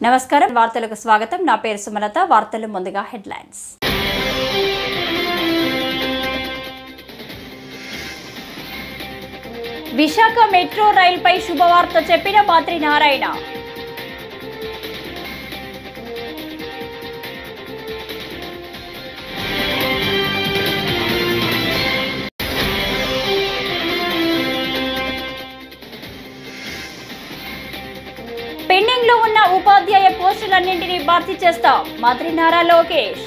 నమస్కారం వార్తలకు స్వాగతం నా పేరు సుమలత వార్తలు ముందుగా హెడ్లైన్స్ విశాఖ మెట్రో రైలుపై శుభవార్త చెప్పిన మంత్రి నారాయణ పెండింగ్ లో ఉన్న ఉపాధ్యాయ పోస్టులన్నింటినీ భర్తీ చేస్తాం మంత్రి నారా లోకేష్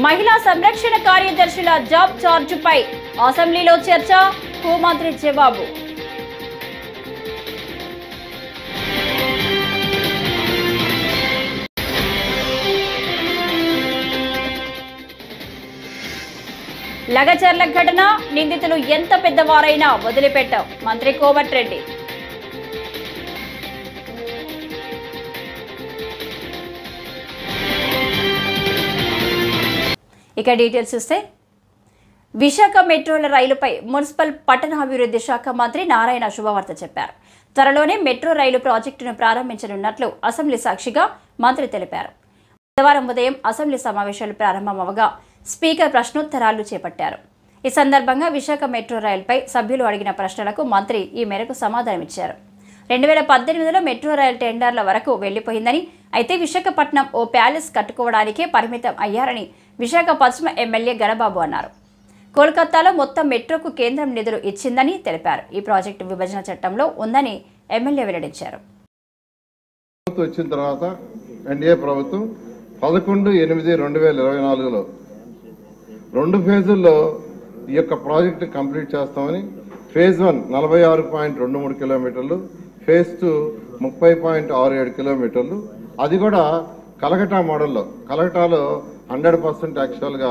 మహిళా సంరక్షణ కార్యదర్శుల జాబ్ చార్జుపై అసెంబ్లీలో చర్చ హోంమంత్రి జవాబు లగచర్ల ఘటన నిందితులు ఎంత పెద్దవారైనా వదిలిపెట్టాం మంత్రి కోమటిరెడ్డి ఇక డీటెయిల్స్ చూస్తే విశాఖ మెట్రోల రైలుపై మున్సిపల్ పట్టణాభివృద్ధి శాఖ మంత్రి నారాయణ శుభవార్త చెప్పారు. త్వరలోనే మెట్రో రైలు ప్రాజెక్టును ప్రారంభించనున్నట్లు అసెంబ్లీ సాక్షిగా మంత్రి తెలిపారు. బుధవారం ఉదయం అసెంబ్లీ సమావేశాలు ప్రారంభమవగా స్పీకర్ ప్రశ్నోత్తరాలు చేపట్టారు. ఈ సందర్భంగా విశాఖ మెట్రో రైలుపై సభ్యులు అడిగిన ప్రశ్నలకు మంత్రి ఈ మేరకు సమాధానమిచ్చారు. 2018లో మెట్రో రైలు టెండర్ల వరకు వెళ్లిపోయిందని, అయితే విశాఖపట్నం ఓ ప్యాలెస్ కట్టుకోవడానికే పరిమితం అయ్యారని విశాఖ పశ్చిమ ఎమ్మెల్యే గణబాబు అన్నారు. కోల్కతాలో మొత్తం మెట్రోకు కేంద్రం నిధులు ఇచ్చిందని తెలిపారు. ఈ ప్రాజెక్టు విభజన చట్టంలో ఉందని ఎమ్మెల్యే వెల్లడించారు. వచ్చిన తర్వాత ఎన్డీఏ ప్రభుత్వం 11/8/2024లో 2 ఫేజుల్లో ఈ యొక్క ప్రాజెక్టు కంప్లీట్ చేస్తామని, ఫేజ్ 1 46.23 కిలోమీటర్లు, ఫేజ్ 2 30.67 కిలోమీటర్లు, అది కూడా కలకటా మోడల్లో. కలకటాలో 100% యాక్చువల్గా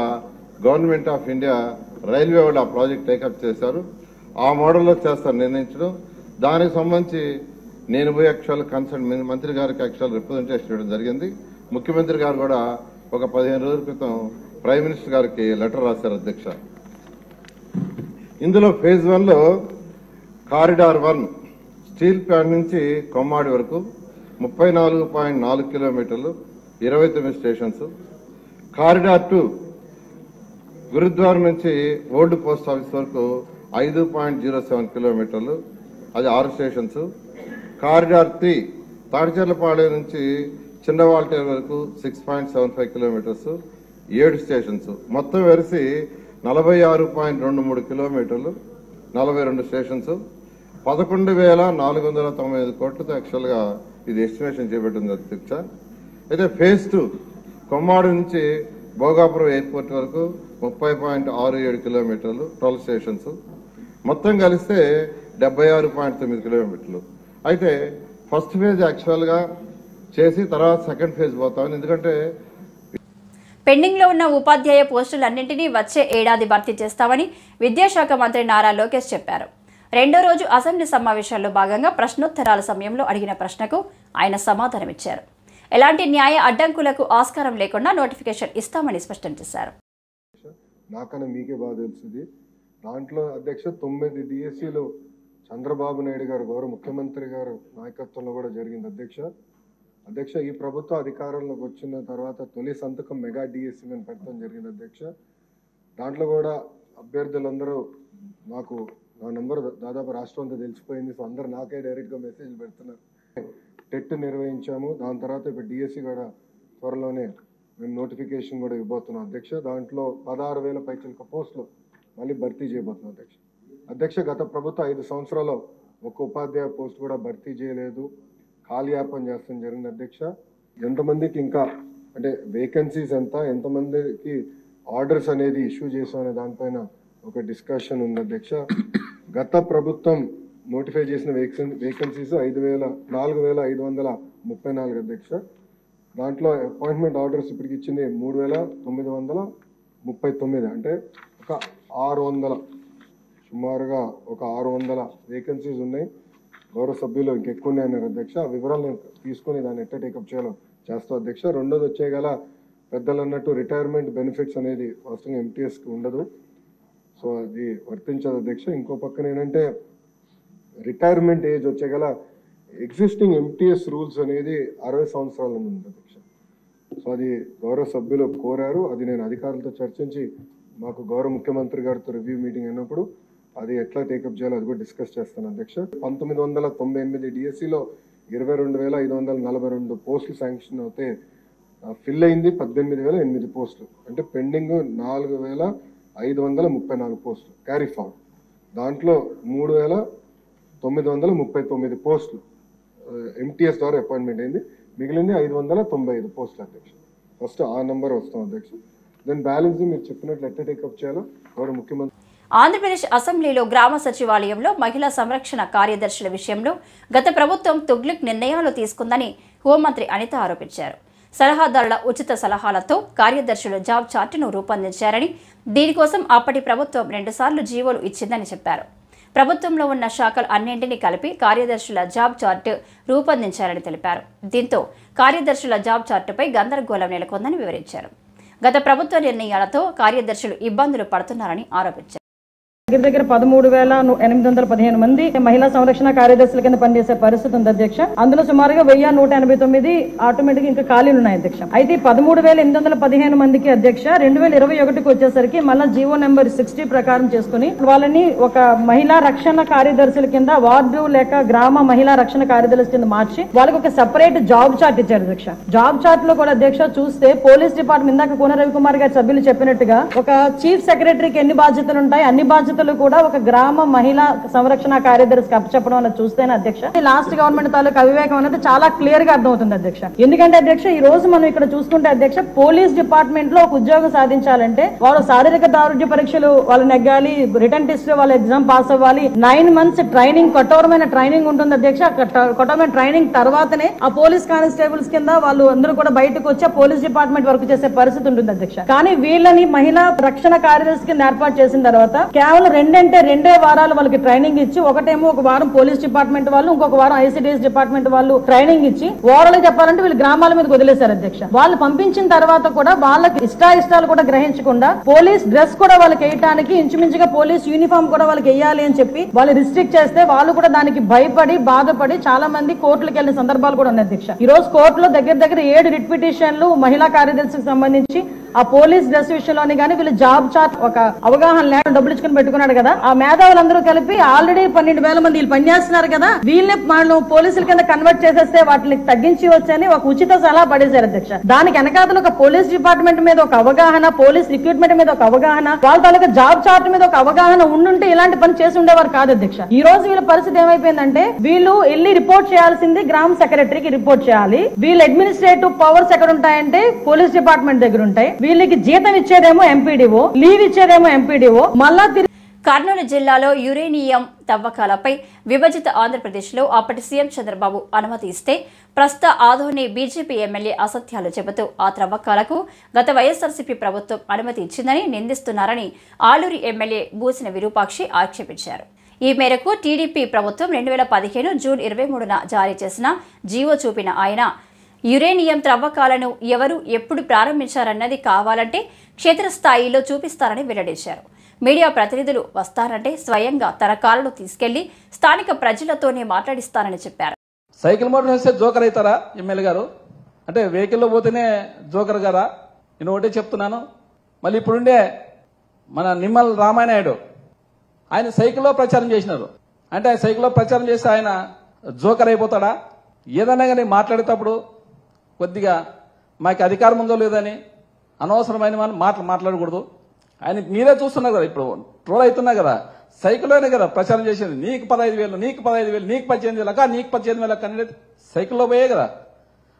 గవర్నమెంట్ ఆఫ్ ఇండియా రైల్వే వాళ్ళు ఆ ప్రాజెక్ట్ టేకప్ చేశారు. ఆ మోడల్లో చేస్తారు నిర్ణయించడం. దానికి సంబంధించి నేను పోయి యాక్చువల్ కన్సర్న్ మంత్రి గారికి యాక్చువల్ రిప్రజెంటేషన్ ఇవ్వడం జరిగింది. ముఖ్యమంత్రి గారు కూడా ఒక 15 రోజుల క్రితం ప్రైమ్ మినిస్టర్ గారికి లెటర్ రాశారు అధ్యక్ష. ఇందులో ఫేజ్ 1లో కారిడార్ 1 స్టీల్ ప్లాంట్ నుంచి కొమ్మాడి వరకు 34.4 కిలోమీటర్లు, 29 స్టేషన్స్. కారిడార్ 2 గురుద్వార నుంచి ఓల్డ్ పోస్ట్ ఆఫీస్ వరకు 5.07 కిలోమీటర్లు, అది 6 స్టేషన్స్. కారిడార్ 3 తాడిచెర్లపాలెం నుంచి చిన్నవాల్టేరు వరకు 6.75 కిలోమీటర్స్, 7 స్టేషన్స్. మొత్తం వెరిసి 46.23 కిలోమీటర్లు, 42 స్టేషన్స్. 11,495 కోట్లతో యాక్చువల్గా ఇది ఎస్టిమేషన్ చేపట్టింది అధ్యక్ష. అయితే ఫేజ్ 2 కొమ్మాడి నుంచి భోగాపురం ఎయిర్పోర్ట్ వరకు 30.67 కిలోమీటర్లు, 12 స్టేషన్స్. మొత్తం కలిస్తే 76.9 కిలోమీటర్లు. అయితే ఫస్ట్ ఫేజ్ యాక్చువల్గా చేసి తర్వాత సెకండ్ ఫేజ్ పోతామని, ఎందుకంటే పెండింగ్ లో ఉన్న ఉపాధ్యాయ పోస్టులన్నింటినీ వచ్చే ఏడాది భర్తీ చేస్తామని విద్యాశాఖ మంత్రి నారా లోకేష్ చెప్పారు. రెండో రోజు అసెంబ్లీ సమావేశాల్లో భాగంగా ప్రశ్నోత్తరాల సమయంలో అడిగిన ప్రశ్నకు ఆయన సమాధానమిచ్చారు. ఎలాంటి న్యాయ అడ్డంకులకు ఆస్కారం లేకుండా నోటిఫికేషన్ ఇస్తామని స్పష్టం చేశారు. నాకన్నా మీకే బాగా తెలుస్తుంది. దాంట్లో అధ్యక్ష 9 డిఎస్సీలు చంద్రబాబు నాయుడు గారు గౌరవ ముఖ్యమంత్రి గారు నాయకత్వంలో కూడా జరిగింది అధ్యక్ష. ఈ ప్రభుత్వం అధికారంలోకి వచ్చిన తర్వాత తొలి సంతకం మెగా డిఎస్సీ మేము పెట్టడం జరిగింది అధ్యక్ష. దాంట్లో కూడా అభ్యర్థులందరూ నాకు నా నంబర్ దాదాపు రాష్ట్రం అంతా తెలిసిపోయింది. సో అందరూ నాకే డైరెక్ట్గా మెసేజ్ పెడుతున్నారు. టెట్ నిర్వహించాము. దాని తర్వాత ఇప్పుడు డిఎస్సీ కూడా త్వరలోనే మేము నోటిఫికేషన్ కూడా ఇవ్వబోతున్నాం అధ్యక్ష. దాంట్లో 16,000 పైచిలుక పోస్టులు మళ్ళీ భర్తీ చేయబోతున్నాం అధ్యక్ష. గత ప్రభుత్వం 5 సంవత్సరాల్లో ఒక ఉపాధ్యాయ పోస్ట్ కూడా భర్తీ చేయలేదు, కాలయాపన చేస్తాం జరిగింది అధ్యక్ష. ఎంతమందికి ఇంకా అంటే వేకెన్సీస్ ఎంతమందికి ఆర్డర్స్ అనేది ఇష్యూ చేసామనే దానిపైన ఒక డిస్కషన్ ఉంది అధ్యక్ష. గత ప్రభుత్వం నోటిఫై చేసిన వేకెన్సీస్ 4,534 అధ్యక్ష. దాంట్లో అపాయింట్మెంట్ ఆర్డర్స్ ఇప్పటికి ఇచ్చింది 3,939, అంటే ఒక 600 సుమారుగా ఒక 600 వేకెన్సీస్ ఉన్నాయి. గౌరవ సభ్యులు ఇంకెక్కువ ఉన్నాయన్నారు అధ్యక్ష. ఆ వివరాలు తీసుకొని దాన్ని ఎట్లా టేకప్ చేయాలో చేస్తాం అధ్యక్ష. రెండోది వచ్చేగల పెద్దలు అన్నట్టు రిటైర్మెంట్ బెనిఫిట్స్ అనేది వాస్తవంగా ఎంటీఎస్కి ఉండదు, సో అది వర్తించదు అధ్యక్ష. ఇంకో పక్కన ఏంటంటే రిటైర్మెంట్ ఏజ్ వచ్చేగల ఎగ్జిస్టింగ్ ఎంటీఎస్ రూల్స్ అనేది 60 సంవత్సరాల ఉంది అధ్యక్ష. సో అది గౌరవ సభ్యులు కోరారు, అది నేను అధికారులతో చర్చించి మాకు గౌరవ ముఖ్యమంత్రి గారితో రివ్యూ మీటింగ్ అయినప్పుడు అది ఎట్లా టేకప్ చేయాలో అది కూడా డిస్కస్ చేస్తాను అధ్యక్ష. 1998 డిఎస్సిలో 22,542 పోస్టులు శాంక్షన్ అవుతే ఫిల్ అయింది 18,008 పోస్టులు, అంటే పెండింగ్ 4,534 పోస్టులు క్యారీ ఫార్వర్డ్. దాంట్లో 3,939 పోస్టులు ఎంటీఎస్ ద్వారా అపాయింట్మెంట్ అయింది, మిగిలింది 595 పోస్టులు అధ్యక్ష. ఫస్ట్ ఆ నెంబర్ వస్తాం అధ్యక్ష. దెన్ బ్యాలెన్స్ మీరు చెప్పినట్లు ఎట్లా టేకప్ చేయాలో గౌరవ ముఖ్యమంత్రి. ఆంధ్రప్రదేశ్ అసెంబ్లీలో గ్రామ సచివాలయంలో మహిళా సంరక్షణ కార్యదర్శుల విషయంలో గత ప్రభుత్వం తుగ్లక్ నిర్ణయాలు తీసుకుందని హోంమంత్రి అనిత ఆరోపించారు. సలహాదారుల ఉచిత సలహాలతో కార్యదర్శుల జాబ్ చార్టును రూపొందించారని, దీనికోసం అప్పటి ప్రభుత్వం 2 సార్లు జీవోలు ఇచ్చిందని చెప్పారు. ప్రభుత్వంలో ఉన్న శాఖలు అన్నింటినీ కలిపి కార్యదర్శుల జాబ్ చార్టు రూపొందించారని తెలిపారు. దీంతో కార్యదర్శుల జాబ్ చార్టుపై గందరగోళం నెలకొందని వివరించారు. గత ప్రభుత్వ నిర్ణయాలతో కార్యదర్శులు ఇబ్బందులు పడుతున్నారని ఆరోపించారు. దగ్గర 13,815 మంది మహిళా సంరక్షణ కార్యదర్శుల కింద పనిచేసే పరిస్థితి ఉంది అధ్యక్ష. అందులో సుమారుగా 1,189 ఆటోమేటిక్ ఇంకా ఖాళీలు ఉన్నాయి అధ్యక్ష. అయితే 13,815 మందికి అధ్యక్ష 2021కి వచ్చేసరికి మళ్ళా జీవో నెంబర్ 60 ప్రకారం చేసుకుని వాళ్ళని ఒక మహిళా రక్షణ కార్యదర్శుల కింద వార్డు లేక గ్రామ మహిళా రక్షణ కార్యదర్శుల కింద మార్చి వాళ్ళకి ఒక సెపరేట్ జాబ్ చార్ట్ ఇచ్చారు అధ్యక్ష. జాబ్ చార్ట్ లో కూడా అధ్యక్ష చూస్తే పోలీస్ డిపార్ట్మెంట్ ఇందాక కోన రవికుమార్ గారి సభ్యులు చెప్పినట్టుగా ఒక చీఫ్ సెక్రటరీకి ఎన్ని బాధ్యతలు ఉంటాయి అన్ని బాధ్యతలు కూడా ఒక గ్రామ మహిళా సంరక్షణ కార్యదర్శికి అప్పచెప్పడం అనేది చూస్తేనే అధ్యక్ష లాస్ట్ గవర్నమెంట్ తాలూకు అవివేకం అనేది చాలా క్లియర్ గా అర్థమవుతుంది అధ్యక్ష. ఎందుకంటే అధ్యక్ష ఈ రోజు మనం ఇక్కడ చూసుకుంటే అధ్యక్ష పోలీస్ డిపార్ట్మెంట్ లో ఒక ఉద్యోగం సాధించాలంటే వాళ్ళు శారీరక దారుఢ్య పరీక్షలు వాళ్ళు నెగ్గాలి, రిటర్న్ టెస్ట్ వాళ్ళ ఎగ్జామ్ పాస్ అవ్వాలి, 9 months ట్రైనింగ్ కఠోరమైన ట్రైనింగ్ ఉంటుంది అధ్యక్ష. కఠోరమైన ట్రైనింగ్ తర్వాతనే ఆ పోలీస్ కానిస్టేబుల్స్ కింద వాళ్ళు అందరూ కూడా బయటకు వచ్చి పోలీస్ డిపార్ట్మెంట్ వర్క్ చేసే పరిస్థితి ఉంటుంది అధ్యక్ష. కానీ వీళ్ళని మహిళా రక్షణ కార్యదర్శి కింద ఏర్పాటు చేసిన తర్వాత కేవలం 2 వారాలు వాళ్ళకి ట్రైనింగ్ ఇచ్చి, ఒకటేమో ఒక వారం పోలీస్ డిపార్ట్మెంట్ వాళ్ళు, ఇంకొక వారం ఐసిడిఎస్ డిపార్ట్మెంట్ వాళ్ళు ట్రైనింగ్ ఇచ్చి ఓవరాల్ చెప్పాలంటే వీళ్ళు గ్రామాల మీద వదిలేశారు అధ్యక్ష. వాళ్ళు పంపించిన తర్వాత కూడా వాళ్ళకి ఇష్టాలు కూడా గ్రహించకుండా పోలీస్ డ్రెస్ కూడా వాళ్ళకి వేయడానికి ఇంచుమించుగా పోలీస్ యూనిఫామ్ కూడా వాళ్ళకి వేయాలి అని చెప్పి వాళ్ళు రిస్ట్రిక్ట్ చేస్తే వాళ్ళు కూడా దానికి భయపడి బాధపడి చాలా మంది కోర్టులకు వెళ్లిన సందర్భాలు కూడా ఉన్నాయి అధ్యక్ష. ఈ రోజు కోర్టులో దగ్గర 7 రిట్ పిటిషన్లు మహిళా కార్యదర్శికి సంబంధించి ఆ పోలీస్ డ్రెస్ విషయంలోని కానీ వీళ్ళు జాబ్ చార్ట్ ఒక అవగాహన లేక డబ్బులు ఇచ్చుకుని పెట్టుకున్నాడు కదా, ఆ మేధావులందరూ కలిపి ఆల్రెడీ 12,000 మంది వీళ్ళు పనిచేస్తున్నారు కదా, వీళ్ళని మనం పోలీసుల కింద కన్వర్ట్ చేసేస్తే వాటిని తగ్గించి వచ్చని ఒక ఉచిత సలహా పడేశారు అధ్యక్ష. దానికి వెనకాతలు ఒక పోలీస్ డిపార్ట్మెంట్ మీద ఒక అవగాహన, పోలీస్ రిక్రూట్మెంట్ మీద ఒక అవగాహన, వాళ్ళ తాలూకా జాబ్ చార్ట్ మీద ఒక అవగాహన ఉండుంటే ఇలాంటి పని చేసి ఉండేవారు కాదు అధ్యక్ష. ఈ రోజు వీళ్ళ పరిస్థితి ఏమైపోయిందంటే వీళ్ళు వెళ్ళి రిపోర్ట్ చేయాల్సింది గ్రామ సెక్రటరీకి రిపోర్ట్ చేయాలి, వీళ్ళ అడ్మినిస్ట్రేటివ్ పవర్స్ ఎక్కడ ఉంటాయంటే పోలీస్ డిపార్ట్మెంట్ దగ్గర ఉంటాయి, వీళ్ళకి జీతం ఇచ్చేదేమో ఎంపీడీఓ, లీవ్ ఇచ్చేదేమో ఎంపీడీఓ. మళ్ళా కర్నూలు జిల్లాలో యురేనియం తవ్వకాలపై విభజిత ఆంధ్రప్రదేశ్లో అప్పటి సీఎం చంద్రబాబు అనుమతి ఇస్తే ప్రస్తుత ఆదోని బీజేపీ ఎమ్మెల్యే అసత్యాలు చెబుతూ ఆ తవ్వకాలకు గత వైఎస్ఆర్సీపీ ప్రభుత్వం అనుమతి ఇచ్చిందని నిందిస్తున్నారని ఆలూరి ఎమ్మెల్యే బూసిన విరూపాక్షి ఆక్షేపించారు. ఈ మేరకు టీడీపీ ప్రభుత్వం 2015 జూన్ 23న జారీ చేసిన జీవో చూపిన ఆయన యురేనియం త్రవ్వకాలను ఎవరు ఎప్పుడు ప్రారంభించారన్నది కావాలంటే క్షేత్రస్థాయిలో చూపిస్తారని వెల్లడించారు. మీడియా ప్రతినిధులు వస్తారంటే స్వయంగా తన కారులో తీసుకెళ్లి స్థానిక ప్రజలతోనే మాట్లాడిస్తారని చెప్పారు. సైకిల్ మోటార్ వేస్తే జోకర్ అవుతారా ఎమ్మెల్యే గారు? అంటే వెహికల్లో పోతేనే జోకర్ గారా? నేను ఒకటే చెప్తున్నాను. మళ్ళీ ఇప్పుడుండే మన నిమ్మల రామానాయుడు ఆయన సైకిల్లో ప్రచారం చేసినారు అంటే ఆయన సైకిల్లో ప్రచారం చేస్తే ఆయన జోకర్ అయిపోతాడా? ఏదన్నా కానీ మాట్లాడేటప్పుడు కొద్దిగా మాకు అధికారం ఉందో లేదని అనవసరమైన మాటలు మాట్లాడకూడదు. ఆయన మీరే చూస్తున్నారు కదా, ఇప్పుడు ట్రోల్ అవుతున్నా కదా, సైకిల్లోనే కదా ప్రచారం చేసేది. నీకు 15,000, నీకు 15,000, నీకు 18,000, నీకు 18,000 అనేది సైకిల్లో పోయే కదా.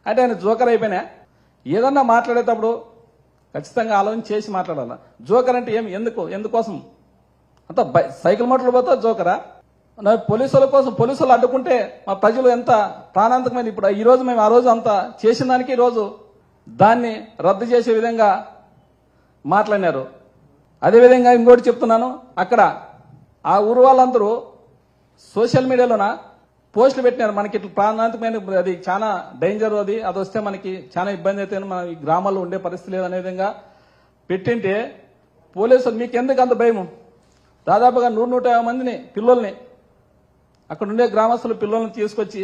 అంటే ఆయన జోకర్ అయిపోయినా ఏదన్నా మాట్లాడేటప్పుడు ఖచ్చితంగా ఆలోచన చేసి మాట్లాడాలా. జోకర్ అంటే ఎందుకోసం అంత సైకిల్ మోటార్లు పోతే జోకరా? పోలీసుల కోసం పోలీసులు అడ్డుకుంటే మా ప్రజలు ఎంత ప్రాణాంతకమైన. ఇప్పుడు ఈ రోజు మేము ఆ రోజు అంత చేసిన దానికి ఈరోజు దాన్ని రద్దు చేసే విధంగా మాట్లాడినారు. అదేవిధంగా ఇంకోటి చెప్తున్నాను, అక్కడ ఆ ఊరు వాళ్ళందరూ సోషల్ మీడియాలోన పోస్టులు పెట్టినారు. మనకి ఇట్లా ప్రాణాంతకమైన అది చాలా డేంజర్, అది వస్తే మనకి చాలా ఇబ్బంది అయితే మన ఈ గ్రామాల్లో ఉండే పరిస్థితి లేదు అనే విధంగా పెట్టింటే పోలీసులు మీకు ఎందుకు అంత భయము? దాదాపుగా 100-150 మందిని పిల్లల్ని అక్కడ ఉండే గ్రామస్తులు పిల్లల్ని తీసుకొచ్చి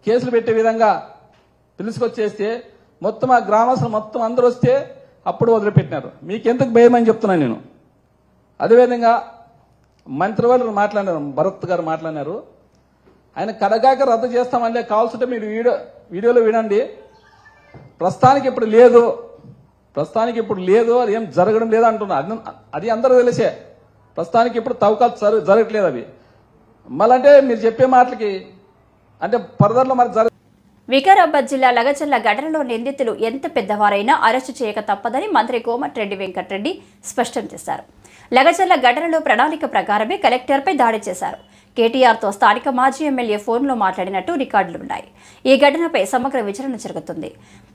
కేసులు పెట్టే విధంగా పిలుచుకొచ్చేస్తే మొత్తం ఆ గ్రామస్తులు మొత్తం అందరూ వస్తే అప్పుడు వదిలిపెట్టినారు. మీకెందుకు భయం అని చెప్తున్నాను నేను. అదేవిధంగా మంత్రివర్యులు మాట్లాడారు, భరత్ గారు మాట్లాడినారు. ఆయన కడగాక రద్దు చేస్తామంటే కావాల్సింటే మీరు వీడియోలో వినండి. ప్రస్తుతానికి ఇప్పుడు లేదు, అది ఏం జరగడం లేదు అంటున్నారు. అది అందరూ తెలిసే. ప్రస్తుతానికి ఇప్పుడు తవ్వకాలు జరగట్లేదు అవి. మళ్ళంటే మీరు చెప్పే మాటలకి అంటే ఫర్దర్లో మరి వికారాబాద్ జిల్లా లగచర్ల ఘటనలో నిందితులు ఎంత పెద్దవారైనా అరెస్టు చేయక తప్పదని మంత్రి కోమటిరెడ్డి వెంకటరెడ్డి స్పష్టం చేశారు. లగచర్ల ఘటనలో ప్రణాళిక ప్రకారమే కలెక్టర్పై దాడి చేశారు. కేటీఆర్తో స్థానిక మాజీ ఎమ్మెల్యే ఫోన్లో మాట్లాడినట్టు రికార్డులున్నాయి. ఈ ఘటనపై సమగ్ర విచారణ జరుగుతుంది.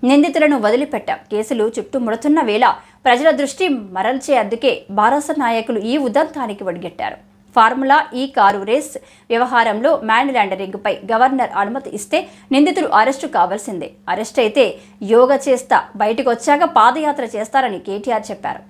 నిందితులను వదిలిపెట్టాం. కేసులు చుట్టుముడుతున్న వేళ ప్రజల దృష్టి మరల్చేందుకే బారాస నాయకులు ఈ ఉదంతానికి ఒడిగట్టారు. ఫార్ములా ఈ కారు రేస్ వ్యవహారంలో మ్యాన్ లాండరింగ్పై గవర్నర్ అనుమతి ఇస్తే నిందితులు అరెస్టు కావాల్సిందే. అరెస్ట్ అయితే యోగా చేస్తా, బయటకు వచ్చాక పాదయాత్ర చేస్తారని కేటీఆర్ చెప్పారు.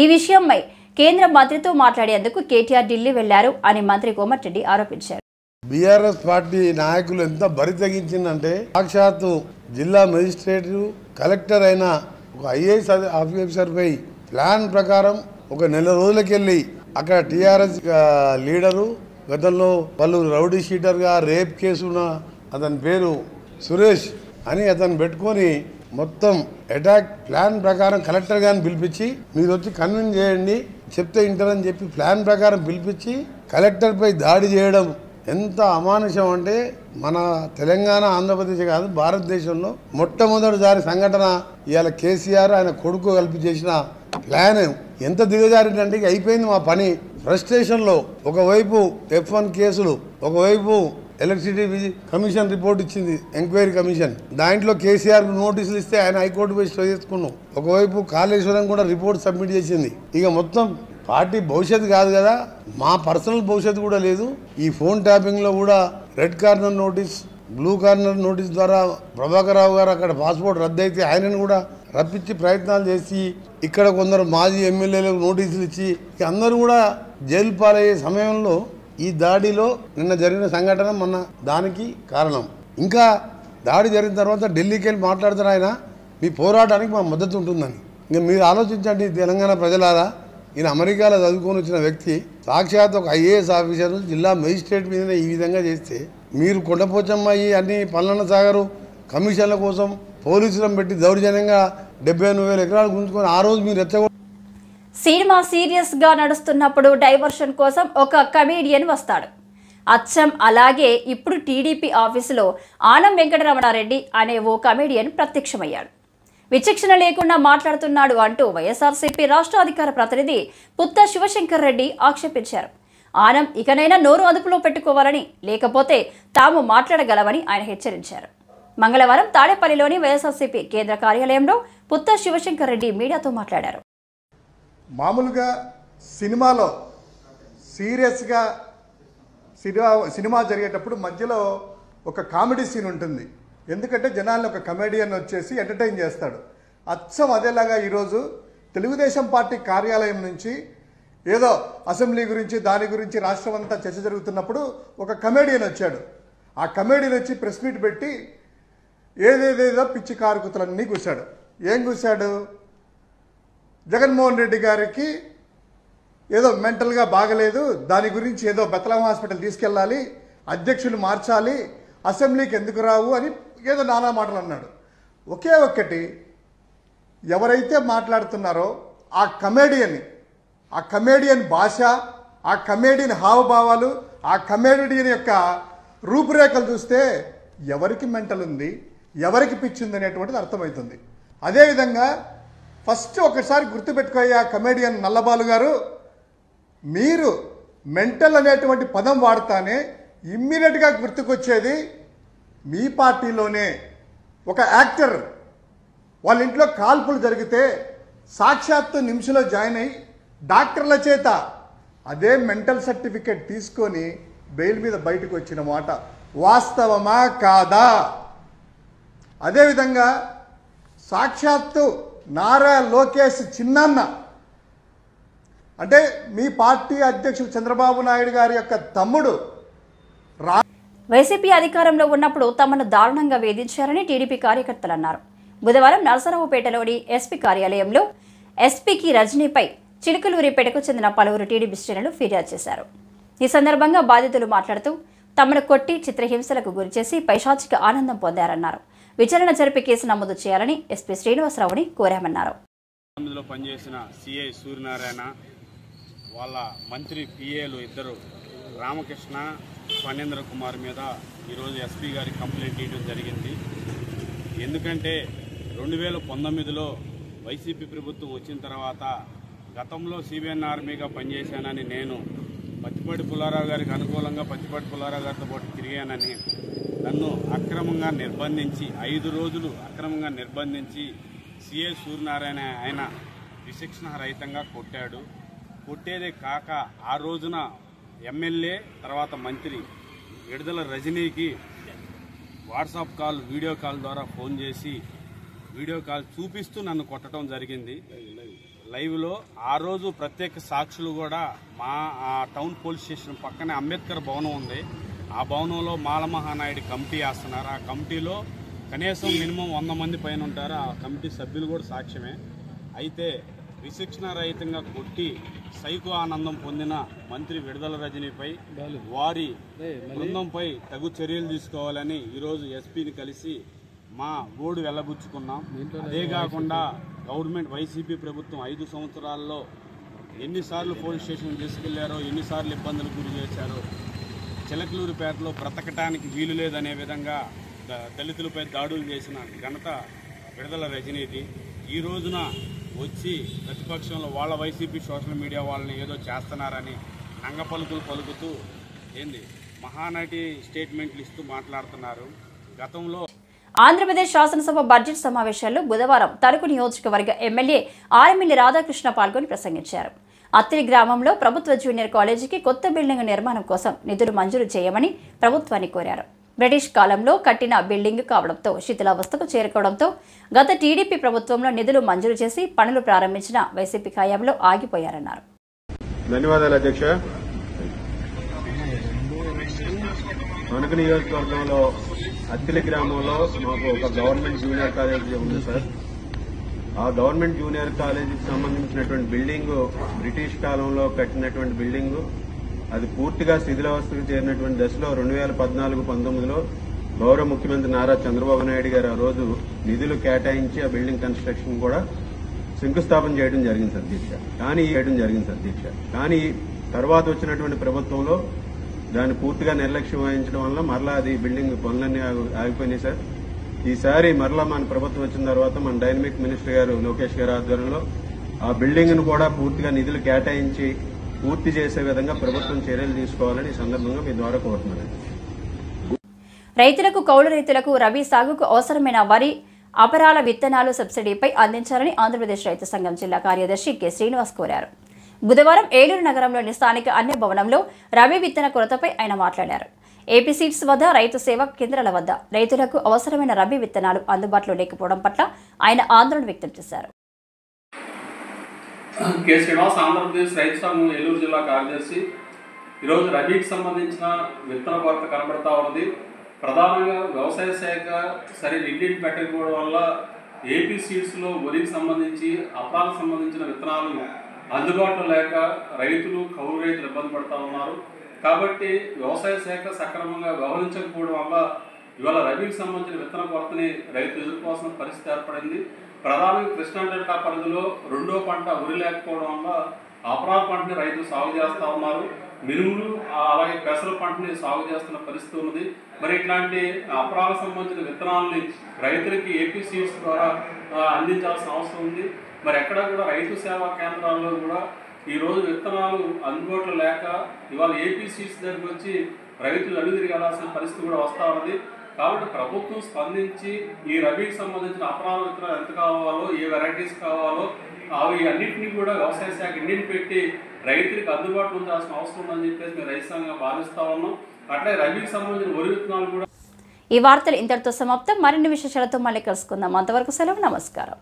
ఈ విషయంపై కేంద్ర మంత్రితో మాట్లాడేందుకు కేటీఆర్ ఢిల్లీ వెళ్లారు అని మంత్రి కోమటిరెడ్డి ఆరోపించారు. బీఆర్ఎస్ పార్టీ నాయకులు ఎంత బరి తెగించిందంటే సాక్షాత్తు జిల్లా మెజిస్ట్రేట్ కలెక్టర్ అయిన ఒక ఐఏఎస్ ఆఫీసర్ పై ప్లాన్ ప్రకారం ఒక నెల రోజులకెళ్ళి అక్కడ టీఆర్ఎస్ లీడరు గతంలో వాళ్ళు రౌడీ షీటర్గా రేప్ కేసున్న అతని పేరు సురేష్ అని అతను పెట్టుకొని మొత్తం అటాక్ ప్లాన్ ప్రకారం కలెక్టర్ గారిని పిలిపించి మీరు వచ్చి కన్విన్స్ చేయండి, చెప్తే వింటారని చెప్పి ప్లాన్ ప్రకారం పిలిపించి కలెక్టర్పై దాడి చేయడం ఎంత అమానుషం అంటే మన తెలంగాణ ఆంధ్రప్రదేశ్ కాదు భారతదేశంలో మొట్టమొదటిసారి సంఘటన. ఇవాళ కేసీఆర్ ఆయన కొడుకు కలిపి చేసిన ప్లాన్ ఎంత దిగజారిందంటే అయిపోయింది మా పని. ఫ్రస్ట్రేషన్లో ఒకవైపు F1 కేసులు, ఒకవైపు ఎలక్ట్రిసిటీ కమిషన్ రిపోర్ట్ ఇచ్చింది, ఎంక్వైరీ కమిషన్, దాంట్లో కేసీఆర్ నోటీసులు ఇస్తే ఆయన హైకోర్టు పోయి స్టే చేసుకున్నాం. ఒకవైపు కాళేశ్వరం కూడా రిపోర్ట్ సబ్మిట్ చేసింది. ఇక మొత్తం పార్టీ భవిష్యత్తు కాదు కదా, మా పర్సనల్ భవిష్యత్తు కూడా లేదు. ఈ ఫోన్ ట్యాపింగ్లో కూడా red corner notice, blue corner notice ద్వారా ప్రభాకర్ రావు గారు అక్కడ పాస్పోర్ట్ రద్దయితే ఆయనను కూడా రప్పించి ప్రయత్నాలు చేసి ఇక్కడ కొందరు మాజీ ఎమ్మెల్యేలకు నోటీసులు ఇచ్చి అందరూ కూడా జైలు పాలయ్యే సమయంలో ఈ దాడిలో నిన్న జరిగిన సంఘటన మొన్న దానికి కారణం. ఇంకా దాడి జరిగిన తర్వాత ఢిల్లీకి వెళ్ళి మాట్లాడుతున్న ఆయన మీ పోరాటానికి మా మద్దతు ఉంటుందని. ఇంకా మీరు ఆలోచించండి తెలంగాణ ప్రజలారా, ఈయన అమెరికాలో చదువుకొని వచ్చిన వ్యక్తి సాక్షాత్ ఒక ఐఏఎస్ ఆఫీసర్ జిల్లా మెజిస్ట్రేట్ మీదనే ఈ విధంగా చేస్తే మీరు కొండపోచమ్మ అన్ని పల్లన్న సాగరు కమిషన్ల కోసం పోలీసులను పెట్టి దౌర్జన్యంగా 78,000 ఎకరాలు గుంజుకొని ఆ రోజు మీరు సినిమా సీరియస్ గా నడుస్తున్నప్పుడు డైవర్షన్ కోసం ఒక కమేడియన్ వస్తాడు. అచ్చం అలాగే ఇప్పుడు టీడీపీ ఆఫీసులో ఆనం వెంకటరమణారెడ్డి అనే ఓ కమేడియన్ ప్రత్యక్షమయ్యాడు. విచక్షణ లేకుండా మాట్లాడుతున్నాడు అంటూ వైఎస్ఆర్సీపీ రాష్ట్ర అధికార ప్రతినిధి పుత్త శివశంకర్ రెడ్డి ఆక్షేపించారు. ఆనం ఇకనైనా నోరు అదుపులో పెట్టుకోవాలని, లేకపోతే తాము మాట్లాడగలమని ఆయన హెచ్చరించారు. మంగళవారం తాడేపల్లిలోని వైఎస్ఆర్సీపీ కేంద్ర కార్యాలయంలో పుత్త శివశంకర్ రెడ్డి మీడియాతో మాట్లాడారు. మామూలుగా సినిమాలో సీరియస్గా సినిమా జరిగేటప్పుడు మధ్యలో ఒక కామెడీ సీన్ ఉంటుంది. ఎందుకంటే జనాలను ఒక కమెడియన్ వచ్చేసి ఎంటర్టైన్ చేస్తాడు. అచ్చం అదేలాగా ఈరోజు తెలుగుదేశం పార్టీ కార్యాలయం నుంచి ఏదో అసెంబ్లీ గురించి దాని గురించి రాష్ట్రం అంతా చర్చ జరుగుతున్నప్పుడు ఒక కమెడియన్ వచ్చాడు. ఆ కమెడియన్ వచ్చి ప్రెస్ మీట్ పెట్టి ఏదేదేదో పిచ్చి కారుకుతలన్నీ కూశాడు. ఏం కూశాడు? జగన్మోహన్ రెడ్డి గారికి ఏదో మెంటల్గా బాగలేదు, దాని గురించి ఏదో బెతలం హాస్పిటల్ తీసుకెళ్ళాలి, అధ్యక్షులు మార్చాలి, అసెంబ్లీకి ఎందుకు రావు అని ఏదో నానా మాటలు అన్నాడు. ఒకే ఒక్కటి, ఎవరైతే మాట్లాడుతున్నారో ఆ కమేడియన్ భాష, ఆ కమేడియన్ హావభావాలు, ఆ కమేడియన్ యొక్క రూపురేఖలు చూస్తే ఎవరికి మెంటల్ ఉంది, ఎవరికి పిచ్చింది అనేటువంటిది అర్థమవుతుంది. అదేవిధంగా ఫస్ట్ ఒకసారి గుర్తుపెట్టుకోయ్యా కమేడియన్ నల్లబాలు గారు, మీరు మెంటల్ అనేటువంటి పదం వాడతానే ఇమ్మీడియట్గా గుర్తుకొచ్చేది మీ పార్టీలోనే ఒక యాక్టర్ వాళ్ళ ఇంట్లో కాల్పులు జరిగితే సాక్షాత్తు నిమిషంలో జాయిన్ అయ్యి డాక్టర్ల చేత అదే మెంటల్ సర్టిఫికేట్ తీసుకొని బెయిల్ మీద బయటకు వచ్చిన మాట వాస్తవమా కాదా? అదేవిధంగా సాక్షాత్తు నారా లోకేష్ చిన్నన్న అంటే మీ పార్టీ అధ్యక్షుడు చంద్రబాబు నాయుడు గారి యొక్క తమ్ముడు వైసీపీ అధికారంలో ఉన్నప్పుడు తమను దారుణంగా వేధించారని టీడీపీ కార్యకర్తలు అన్నారు. బుధవారం నరసరావుపేటలోని ఎస్పీ కార్యాలయంలో ఎస్పీకి రజనీపై చిలుకలూరిపేటకు చెందిన పలువురు టీడీపీ శ్రేణులు ఫిర్యాదు చేశారు. ఈ సందర్భంగా బాధితులు మాట్లాడుతూ తమను కొట్టి చిత్రహింసలకు గురిచేసి పైశాచిక ఆనందం పొందారన్నారు. విచారణ జరిపి కేసు నమోదు చేయాలని ఎస్పీ శ్రీనివాసరావుని కోరామన్నారు. పనిచేసిన సిఐ సూర్యనారాయణ వాళ్ళ మంత్రి పిఏలు ఇద్దరు రామకృష్ణ ఫణేంద్ర కుమార్ మీద ఈరోజు ఎస్పీ గారికి కంప్లైంట్ ఇవ్వడం జరిగింది. ఎందుకంటే 2019లో వైసీపీ ప్రభుత్వం వచ్చిన తర్వాత గతంలో సిబిఎన్ ఆర్మీగా పనిచేశానని నేను పత్తిపాటి పుల్లారావు గారికి అనుకూలంగా పత్తిపాటి పుల్లారావు గారితో పాటు తిరిగానని నన్ను అక్రమంగా నిర్బంధించి 5 రోజులు అక్రమంగా నిర్బంధించి సిఐ సూర్యనారాయణ ఆయన విశిక్షణ రహితంగా కొట్టాడు. కొట్టేదే కాక ఆ రోజున ఎమ్మెల్యే తర్వాత మంత్రి విడుదల రజనీకి వాట్సాప్ కాల్ వీడియో కాల్ ద్వారా ఫోన్ చేసి వీడియో కాల్ చూపిస్తూ నన్ను కొట్టడం జరిగింది లైవ్లో. ఆ రోజు ప్రత్యేక సాక్షులు కూడా మా టౌన్ పోలీస్ స్టేషన్ పక్కనే అంబేద్కర్ భవనం ఉంది. ఆ భవనంలో మాలమహానాయుడు కమిటీ వేస్తున్నారు. ఆ కమిటీలో కనీసం మినిమం 100 మంది పైన ఉంటారు. ఆ కమిటీ సభ్యులు కూడా సాక్ష్యమే. అయితే విశిక్షణ రహితంగా కొట్టి సైకో ఆనందం పొందిన మంత్రి విడుదల రజనీపై వారి బృందంపై తగు చర్యలు తీసుకోవాలని ఈరోజు ఎస్పీని కలిసి మా గోడు వెళ్లబుచ్చుకున్నాం. అదే కాకుండా గవర్నమెంట్ వైసీపీ ప్రభుత్వం 5 సంవత్సరాల్లో ఎన్నిసార్లు పోలీస్ స్టేషన్ తీసుకెళ్లారో, ఎన్నిసార్లు ఇబ్బందులు గురి చేశారో, చిలకలూరిపేటలో బ్రతకటానికి వీలు లేదనే విధంగా దళితులపై దాడులు చేసిన ఘనత విడుదల రజనీది. ఈ రోజున వచ్చి ప్రతిపక్షంలో వాళ్ళ వైసీపీ సోషల్ మీడియా వాళ్ళని ఏదో చేస్తున్నారని నంగపలుకులు పలుకుతూ మహానటి స్టేట్మెంట్లు ఇస్తూ మాట్లాడుతున్నారు. గతంలో ఆంధ్రప్రదేశ్ శాసనసభ బడ్జెట్ సమావేశాల్లో బుధవారం తణుకు నియోజకవర్గ ఎమ్మెల్యే ఆర్ఎంఎల్లి రాధాకృష్ణ పాల్గొని ప్రసంగించారు. అత్తిలి గ్రామంలో ప్రభుత్వ జూనియర్ కాలేజీకి కొత్త బిల్డింగ్ నిర్మాణం కోసం నిధులు మంజూరు చేయమని ప్రభుత్వాన్ని కోరారు. బ్రిటిష్ కాలంలో కట్టిన బిల్డింగ్ కావడంతో శిథిలావస్థకు చేరుకోవడంతో గత టీడీపీ ప్రభుత్వంలో నిధులు మంజూరు చేసి పనులు ప్రారంభించిన వైసీపీ హయాంలో ఆగిపోయారన్నారు. ధన్యవాదాలు అధ్యక్ష. తణుకు నియోజకవర్గంలో అత్తిలి గ్రామంలో మాకు ఒక గవర్నమెంట్ జూనియర్ కాలేజీ ఉంది సార్. ఆ గవర్నమెంట్ జూనియర్ కాలేజీకి సంబంధించినటువంటి బిల్డింగ్ బ్రిటిష్ కాలంలో కట్టినటువంటి బిల్డింగ్. అది పూర్తిగా శిథిలావస్థకు చేరినటువంటి దశలో 2014-19లో గౌరవ ముఖ్యమంత్రి నారా చంద్రబాబు నాయుడు గారు ఆ రోజు నిధులు కేటాయించి ఆ బిల్డింగ్ కన్స్ట్రక్షన్ కూడా శంకుస్థాపన చేయడం జరిగింది అధ్యక్ష. కానీ తర్వాత వచ్చినటువంటి ప్రభుత్వంలో దాన్ని పూర్తిగా నిర్లక్ష్యం వహించడం వల్ల మరలా అది బిల్డింగ్ పనులన్నీ ఆగిపోయినాయి సార్. ఈసారి మరలా మన ప్రభుత్వం వచ్చిన తర్వాత మన డైనమిక్ మినిస్టర్ గారు లోకేష్ గారి ఆధ్వర్యంలో ఆ బిల్డింగ్ ను కూడా పూర్తిగా నిధులు కేటాయించి పూర్తి చేసే విధంగా ప్రభుత్వం చర్యలు తీసుకోవాలని ఈ సందర్భంగా మీ ద్వారా కోరుతున్నాను. రైతులకు, కౌలు రైతులకు రబీ సాగుకు అవసరమైన వరి, అపరాల విత్తనాలు సబ్సిడీపై అందించాలని ఆంధ్రప్రదేశ్ రైతు సంఘం జిల్లా కార్యదర్శి కె శ్రీనివాస్ కోరారు. బుధవారం ఏలూరు నగరంలోని స్థానిక అన్య భవనంలో రబీ విత్తన కొరతపై ఆయన మాట్లాడారు. ఏపీ సీడ్స్ వద్ద, రైతు సేవా కేంద్రాల వద్ద రైతులకు అవసరమైన రబీ విత్తనాలు అందుబాటులో లేకపోవడం పట్ల ఆయన ఆందోళన వ్యక్తం చేశారు. కె శ్రీనివాస్, ఆంధ్రప్రదేశ్ రైతు సంఘం ఏలూరు జిల్లా కార్యదర్శి. ఈరోజు రబీకి సంబంధించిన విత్తన కొరత కనబడతా ఉన్నది. ప్రధానంగా వ్యవసాయ శాఖ సరే ఇండియన్ పెట్టకపోవడం వల్ల ఏపీ సీడ్స్లో వరికి సంబంధించి, అపరాలకు సంబంధించిన విత్తనాలు అందుబాటులో లేక రైతులు, కౌలు రైతులు ఇబ్బంది పడుతూ ఉన్నారు. కాబట్టి వ్యవసాయ శాఖ సక్రమంగా వ్యవహరించకపోవడం వల్ల ఇవాళ రబీకి సంబంధించిన విత్తన కొరతని రైతులు ఎదుర్కోవాల్సిన పరిస్థితి ఏర్పడింది. ప్రధానంగా కృష్ణా డెల్టా పరిధిలో 2వ పంట వరి లేకపోవడం వల్ల అపరాల పంటని రైతులు సాగు చేస్తూ ఉన్నారు. మినుములు అలాగే పెసర పంటని సాగు చేస్తున్న పరిస్థితి ఉన్నది. మరి ఇట్లాంటి అపరాలకు సంబంధించిన విత్తనాలని రైతులకి ఏపీ సీడ్స్ ద్వారా అందించాల్సిన అవసరం ఉంది. మరి ఎక్కడ కూడా రైతు సేవా కేంద్రాల్లో కూడా ఈరోజు విత్తనాలు అందుబాటులో లేక ఇవాళ ఏపీ సీడ్స్ దగ్గరికి వచ్చి రైతులు అడుగు తిరగాల్సిన పరిస్థితి కూడా వస్తూ ఉన్నది. కాబట్టి ప్రభుత్వం స్పందించి ఈ రబీకి సంబంధించిన అపరాల విత్తనాలు ఎంత కావాలో, ఏ వెరైటీస్ కావాలో అవి అన్నింటినీ కూడా వ్యవసాయ శాఖ ఇండియన్ పెట్టి రైతులకు అందుబాటులో ఉండాల్సిన అవసరం ఉందని చెప్పేసి మేము రైతు సంఘంగా భావిస్తా ఉన్నాం. అట్లే రబీకి సంబంధించిన వరి విత్తనాలు కూడా. ఈ వార్తలు ఇంతటితో సమాప్తం. మరిన్ని విశేషాలతో మళ్ళీ కలుసుకుందాం. అంతవరకు సెలవు. నమస్కారం.